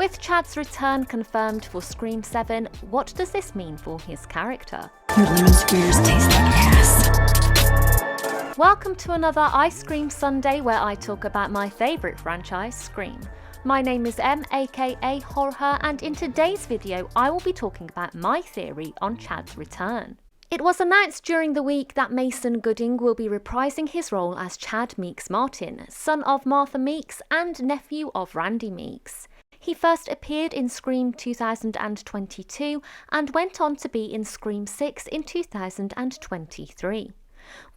With Chad's return confirmed for Scream 7, what does this mean for his character? Your lemon squares taste like ass. Welcome to another Ice Cream Sunday where I talk about my favourite franchise, Scream. My name is Em, aka Horror, and in today's video I will be talking about my theory on Chad's return. It was announced during the week that Mason Gooding will be reprising his role as Chad Meeks-Martin, son of Martha Meeks and nephew of Randy Meeks. He first appeared in Scream 2022 and went on to be in Scream 6 in 2023.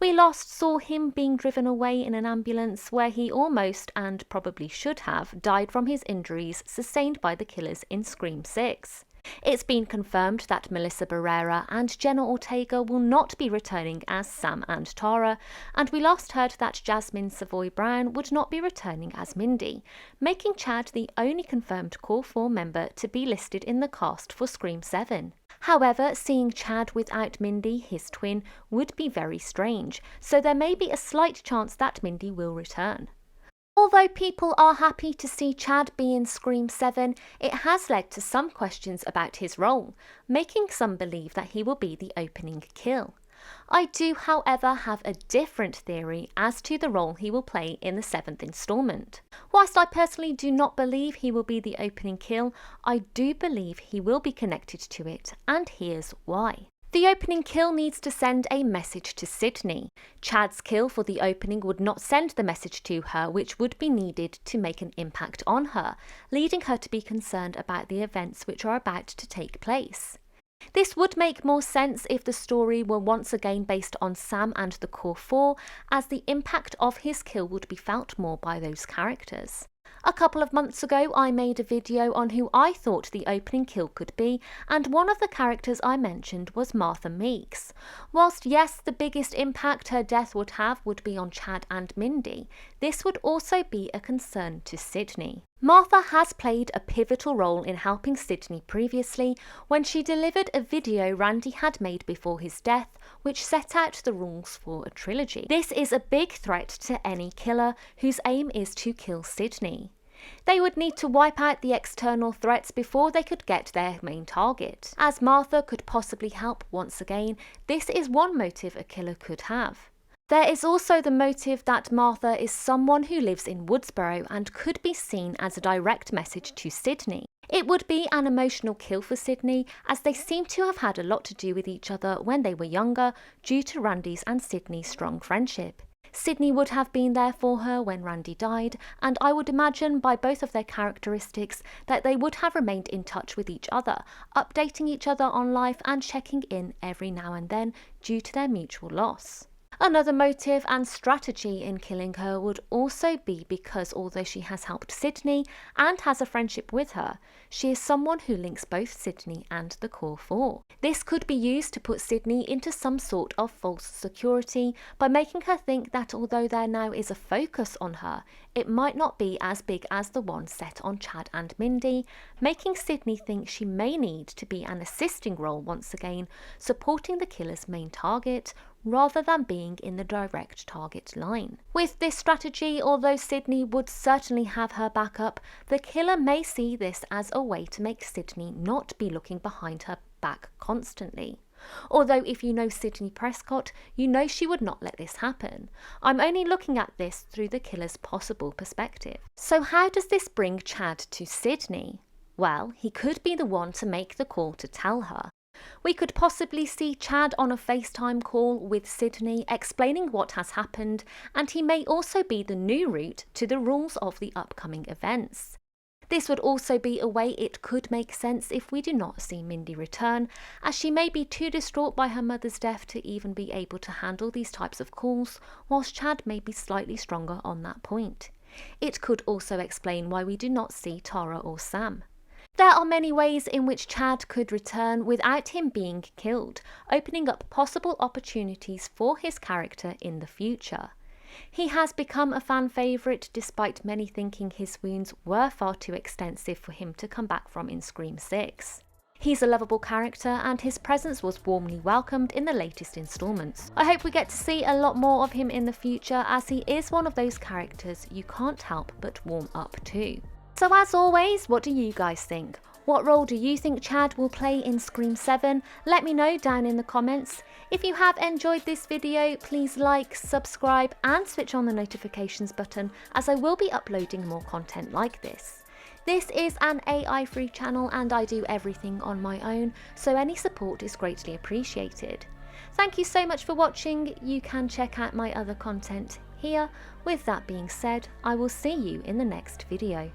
We last saw him being driven away in an ambulance where he almost, and probably should have, died from his injuries sustained by the killers in Scream 6. It's been confirmed that Melissa Barrera and Jenna Ortega will not be returning as Sam and Tara, and we last heard that Jasmine Savoy Brown would not be returning as Mindy, making Chad the only confirmed Core 4 member to be listed in the cast for Scream 7. However, seeing Chad without Mindy, his twin, would be very strange, so there may be a slight chance that Mindy will return. Although people are happy to see Chad be in Scream 7, it has led to some questions about his role, making some believe that he will be the opening kill. I do, however, have a different theory as to the role he will play in the 7th instalment. Whilst I personally do not believe he will be the opening kill, I do believe he will be connected to it, and here's why. The opening kill needs to send a message to Sidney. Chad's kill for the opening would not send the message to her, which would be needed to make an impact on her, leading her to be concerned about the events which are about to take place. This would make more sense if the story were once again based on Sam and the Core 4, as the impact of his kill would be felt more by those characters. A couple of months ago I made a video on who I thought the opening kill could be, and one of the characters I mentioned was Martha Meeks. Whilst yes, the biggest impact her death would have would be on Chad and Mindy, this would also be a concern to Sidney. Martha has played a pivotal role in helping Sidney previously when she delivered a video Randy had made before his death, which set out the rules for a trilogy. This is a big threat to any killer whose aim is to kill Sidney. They would need to wipe out the external threats before they could get their main target. As Martha could possibly help once again, this is one motive a killer could have. There is also the motive that Martha is someone who lives in Woodsboro and could be seen as a direct message to Sidney. It would be an emotional kill for Sidney, as they seem to have had a lot to do with each other when they were younger due to Randy's and Sidney's strong friendship. Sidney would have been there for her when Randy died, and I would imagine by both of their characteristics that they would have remained in touch with each other, updating each other on life and checking in every now and then due to their mutual loss. Another motive and strategy in killing her would also be because although she has helped Sidney and has a friendship with her, she is someone who links both Sidney and the Core 4. This could be used to put Sidney into some sort of false security by making her think that although there now is a focus on her, it might not be as big as the one set on Chad and Mindy, making Sidney think she may need to be an assisting role once again, supporting the killer's main target, rather than being in the direct target line. With this strategy, although Sidney would certainly have her backup, the killer may see this as a way to make Sidney not be looking behind her back constantly. Although if you know Sidney Prescott, you know she would not let this happen. I'm only looking at this through the killer's possible perspective. So how does this bring Chad to Sidney? Well, he could be the one to make the call to tell her. We could possibly see Chad on a FaceTime call with Sidney explaining what has happened, and he may also be the new route to the rules of the upcoming events. This would also be a way it could make sense if we do not see Mindy return, as she may be too distraught by her mother's death to even be able to handle these types of calls, whilst Chad may be slightly stronger on that point. It could also explain why we do not see Tara or Sam. There are many ways in which Chad could return without him being killed, opening up possible opportunities for his character in the future. He has become a fan favourite despite many thinking his wounds were far too extensive for him to come back from in Scream 6. He's a lovable character and his presence was warmly welcomed in the latest instalments. I hope we get to see a lot more of him in the future, as he is one of those characters you can't help but warm up to. So as always, what do you guys think? What role do you think Chad will play in Scream 7? Let me know down in the comments. If you have enjoyed this video, please like, subscribe and switch on the notifications button, as I will be uploading more content like this. This is an AI-free channel and I do everything on my own, so any support is greatly appreciated. Thank you so much for watching. You can check out my other content here. With that being said, I will see you in the next video.